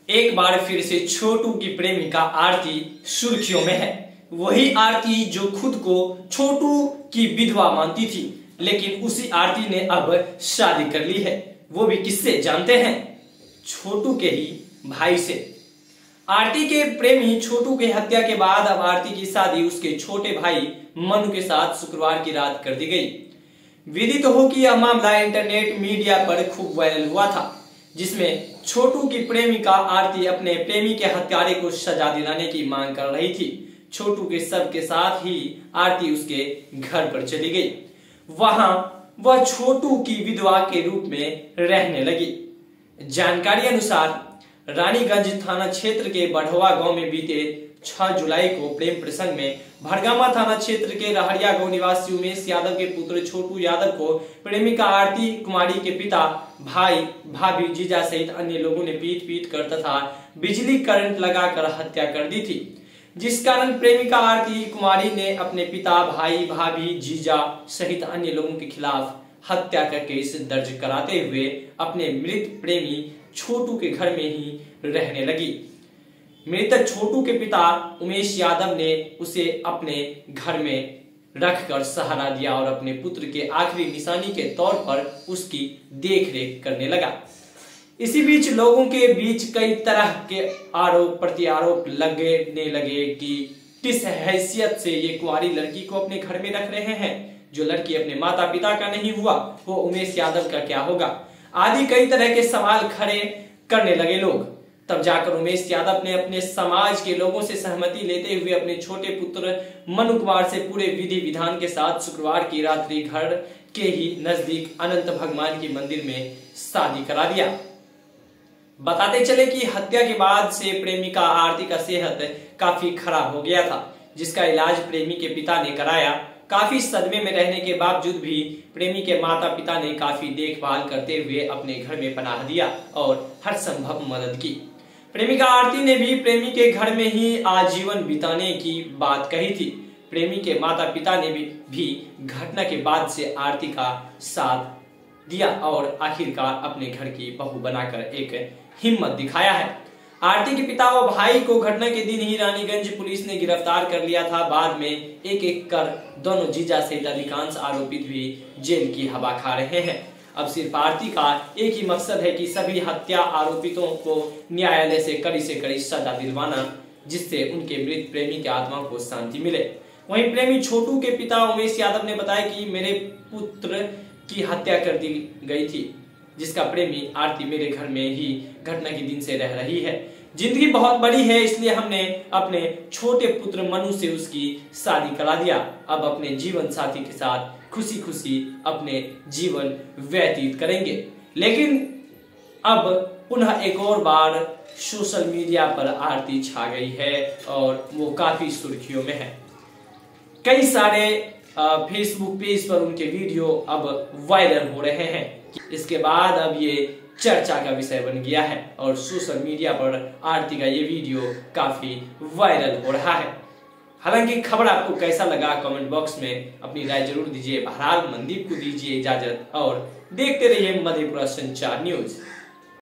एक बार फिर से छोटू की प्रेमिका आरती सुर्खियों में है। वही आरती जो खुद को छोटू की विधवा मानती थी, लेकिन उसी आरती ने अब शादी कर ली है। वो भी किससे जानते हैं? छोटू के ही भाई से। आरती के प्रेमी छोटू की हत्या के बाद अब आरती की शादी उसके छोटे भाई मनु के साथ शुक्रवार की रात कर दी गई। विदित हो कि यह मामला इंटरनेट मीडिया पर खूब वायरल हुआ था, जिसमें छोटू की प्रेमिका आरती अपने प्रेमी के हत्यारे को सजा दिलाने की मांग कर रही थी। छोटू के शव के साथ ही आरती उसके घर पर चली गई। वहां वह छोटू की विधवा के रूप में रहने लगी। जानकारी अनुसार रानीगंज थाना क्षेत्र के बढ़वा गांव में बीते 6 जुलाई को प्रेम प्रसंग में भड़गामा थाना क्षेत्र के रहरिया गांव निवासी उमेश यादव के पुत्र छोटू यादव को प्रेमिका आरती कुमारी के पिता, भाई, भाभी, जीजा सहित अन्य लोगों ने पीट कर तथा बिजली करंट लगाकर हत्या कर दी थी, जिस कारण प्रेमिका आरती कुमारी ने अपने पिता, भाई, भाभी, जीजा सहित अन्य लोगों के खिलाफ हत्या का केस दर्ज कराते हुए अपने मृत प्रेमी छोटू के घर में ही रहने लगी। मृतक छोटू के पिता उमेश यादव ने उसे अपने घर में रखकर सहारा दिया और अपने पुत्र के आखिरी निशानी के तौर पर उसकी देखरेख करने लगा। इसी बीच लोगों के बीच कई तरह के आरोप प्रत्यारोप लगने लगे कि किस हैसियत से ये कुंवारी लड़की को अपने घर में रख रहे हैं। जो लड़की अपने माता पिता का नहीं हुआ वो उमेश यादव का क्या होगा, आदि कई तरह के सवाल खड़े करने लगे लोग। तब जाकर उमेश यादव ने अपने समाज के लोगों से सहमति लेते हुए अपने छोटे पुत्र मनु कुमार से पूरे विधि विधान के साथ शुक्रवार की रात्रि घर के ही नजदीक अनंत भगवान की मंदिर में शादी करा दिया। बताते चले कि हत्या के बाद से प्रेमिका आरती का सेहत काफी खराब हो गया था, जिसका इलाज प्रेमी के पिता ने कराया। काफी सदमे में रहने के बावजूद भी प्रेमी के माता पिता ने काफी देखभाल करते हुए अपने घर में पनाह दिया और हर संभव मदद की। प्रेमिका आरती ने भी प्रेमी के घर में ही आजीवन बिताने की बात कही थी। प्रेमी के माता पिता ने भी घटना के बाद से आरती का साथ दिया और आखिरकार अपने घर की बहू बनाकर एक हिम्मत दिखाया है। आरती के पिता व भाई को घटना के दिन ही रानीगंज पुलिस ने गिरफ्तार कर लिया था। बाद में एक एक कर दोनों जीजा सहित अधिकांश आरोपित भी जेल की हवा खा रहे हैं। अब सिर्फ आरती का एक ही मकसद है कि सभी हत्या आरोपितों को न्यायालय से कड़ी सजा दिलवाना, जिससे उनके मृत प्रेमी की आत्मा को शांति मिले। वहीं प्रेमी छोटू के पिता उमेश यादव ने बताया कि मेरे पुत्र की हत्या कर दी गई थी, जिसका प्रेमी आरती मेरे घर में ही घटना के दिन से रह रही है। जिंदगी बहुत बड़ी है, इसलिए हमने अपने छोटे पुत्र मनु से उसकी शादी करा दिया। अब अपने जीवन साथी के साथ खुशी खुशी अपने जीवन व्यतीत करेंगे। लेकिन अब पुनः एक और बार सोशल मीडिया पर आरती छा गई है और वो काफी सुर्खियों में है। कई सारे फेसबुक पेज पर उनके वीडियो अब वायरल हो रहे हैं। इसके बाद अब ये चर्चा का विषय बन गया है और सोशल मीडिया पर आरती का ये वीडियो काफी वायरल हो रहा है। हालांकि खबर आपको कैसा लगा कमेंट बॉक्स में अपनी राय जरूर दीजिए। बहरहाल मनदीप को दीजिए इजाजत और देखते रहिए मधेपुरा संचार न्यूज।